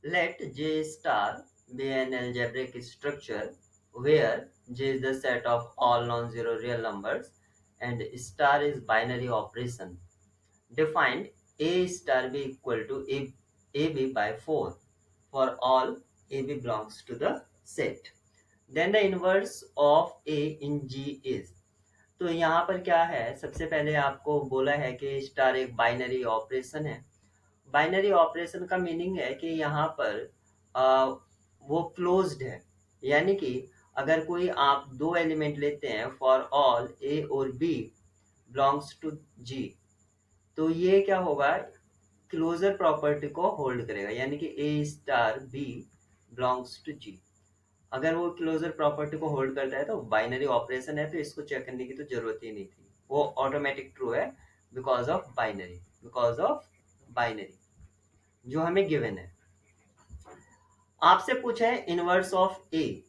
Let J star be an algebraic structure where J is the set of all non-zero real numbers and star is binary operation. Define A star B equal to AB by 4 for all AB belongs to the set. Then the inverse of A in G is. तो यहाँ पर क्या है, सबसे पहले आपको बोला है कि स्टार एक बाइनरी ऑपरेशन है। बाइनरी ऑपरेशन का मीनिंग है कि यहाँ पर वो क्लोज्ड है, यानी कि अगर कोई आप दो एलिमेंट लेते हैं फॉर ऑल ए और बी बिलोंग्स टू जी, तो ये क्या होगा, क्लोजर प्रॉपर्टी को होल्ड करेगा, यानी कि ए स्टार बी बिलोंग्स टू जी। अगर वो क्लोजर प्रॉपर्टी को होल्ड करता है तो बाइनरी ऑपरेशन है, तो इसको चेक करने की तो जरूरत ही नहीं थी, वो ऑटोमेटिक ट्रू है बिकॉज ऑफ बाइनरी जो हमें गिवन है। आपसे पूछा है inverse of A,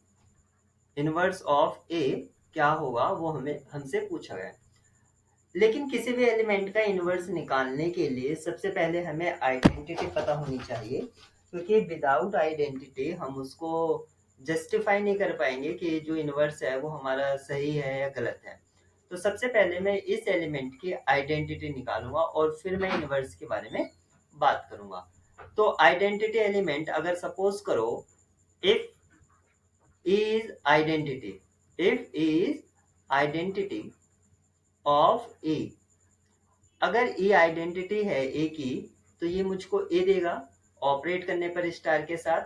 inverse of A क्या होगा वो हमसे पूछा गया है। लेकिन किसी भी एलिमेंट का इनवर्स निकालने के लिए सबसे पहले हमें आइडेंटिटी पता होनी चाहिए, क्योंकि विदाउट आइडेंटिटी हम उसको जस्टिफाई नहीं कर पाएंगे कि जो इनवर्स है वो हमारा सही है या गलत है। तो सबसे पहले मैं इस एलिमेंट की आइडेंटिटी निकालूंगा और फिर मैं इनवर्स के बारे में बात करूंगा। तो आइडेंटिटी एलिमेंट अगर सपोज करो इफ इज आइडेंटिटी ऑफ ए, अगर ए आइडेंटिटी है ए की तो ये मुझको ए देगा ऑपरेट करने पर स्टार के साथ,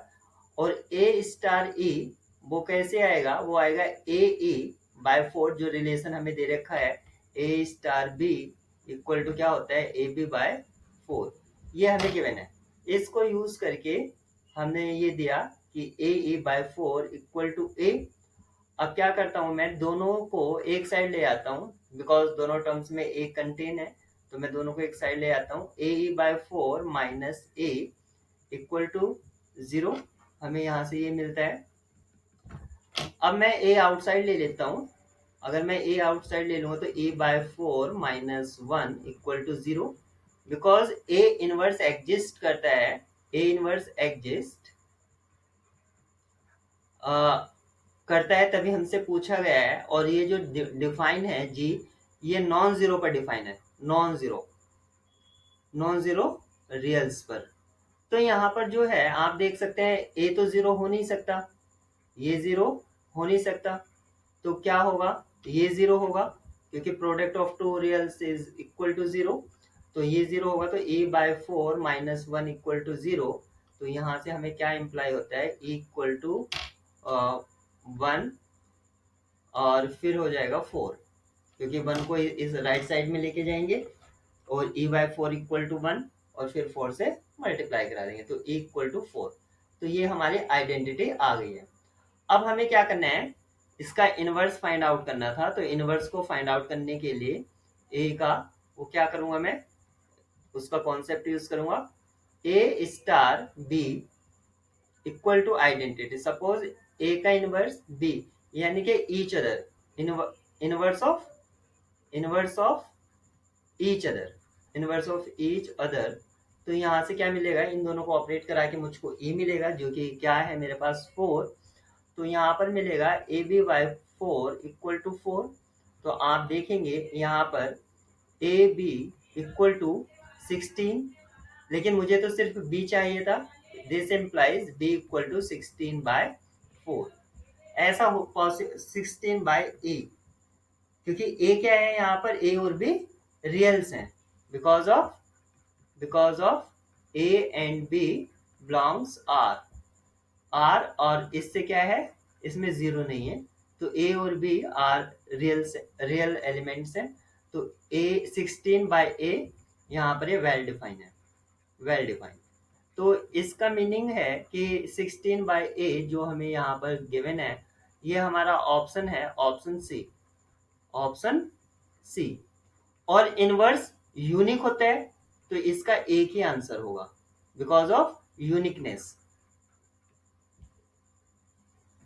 और ए स्टार ई वो कैसे आएगा, वो आएगा ए ई बाय 4, जो रिलेशन हमें दे रखा है ए स्टार बी इक्वल टू क्या होता है ए बी बाय 4, ये हमें गिवन है। इसको यूज करके हमने ये दिया कि ए ई बाय 4 इक्वल टू ए। अब क्या करता हूं, मैं दोनों को एक साइड ले आता हूं, बिकॉज दोनों टर्म्स में ए कंटेन है, तो मैं दोनों को एक साइड ले आता हूं। A E by 4 minus A equal to 0, हमें यहां से ये मिलता है। अब मैं ए आउटसाइड ले लेता हूं, अगर मैं ए आउटसाइड ले लूंगा तो A by 4 minus 1 equal to 0, because A inverse exist करता है, ए इनवर्स एग्जिस्ट करता है तभी हमसे पूछा गया है। और ये जो डिफाइन है जी, ये नॉन जीरो पर डिफाइन है, नॉन जीरो रियल्स पर। तो यहाँ पर जो है आप देख सकते हैं ए तो जीरो हो नहीं सकता, ये जीरो हो नहीं सकता, तो क्या होगा, ये जीरो होगा, क्योंकि product of two reals is equal to zero, तो ये जीरो होगा। तो A by 4 minus 1 equal to 0, तो यहाँ से हमें क्या इम्प्लाई होता है, इक्वल टू 1 और फिर हो जाएगा 4, क्योंकि 1 को इस राइट साइड में लेके जाएंगे और e बाय 4 इक्वल टू 1 और फिर 4 से मल्टीप्लाई करा देंगे, तो e इक्वल टू 4। तो ये हमारी आइडेंटिटी आ गई है। अब हमें क्या करना है, इसका इनवर्स फाइंड आउट करना था। तो इनवर्स को फाइंड आउट करने के लिए ए का वो क्या करूंगा, मैं उसका कॉन्सेप्ट यूज करूंगा, A star B equal to identity. Suppose A का इनवर्स बी, यानी कि each other, inverse of inverse of each other. तो यहाँ से क्या मिलेगा, इन दोनों को ऑपरेट करा के मुझको ए मिलेगा, जो कि क्या है मेरे पास 4। तो यहाँ पर मिलेगा A B by 4 equal to 4। तो आप देखेंगे यहाँ पर ए बी इक्वल टू 16, लेकिन मुझे तो सिर्फ बी चाहिए था, this implies B equal to 16 by 4। ऐसा हो 16 बाय ए, क्योंकि ए क्या है यहाँ पर, ए और बी रियल्स हैं, because of A and B belongs R, और इससे क्या है, इसमें जीरो नहीं है, तो ए और बी आर रियल एलिमेंट्स हैं। तो ए 16 बाय ए यहाँ पर ये वेल डिफाइंड। तो इसका मीनिंग है कि 16 बाय ए जो हमें यहाँ पर गिवन है, ये हमारा ऑप्शन है, ऑप्शन सी। और इनवर्स यूनिक होता है, तो इसका एक ही आंसर होगा बिकॉज ऑफ यूनिकनेस।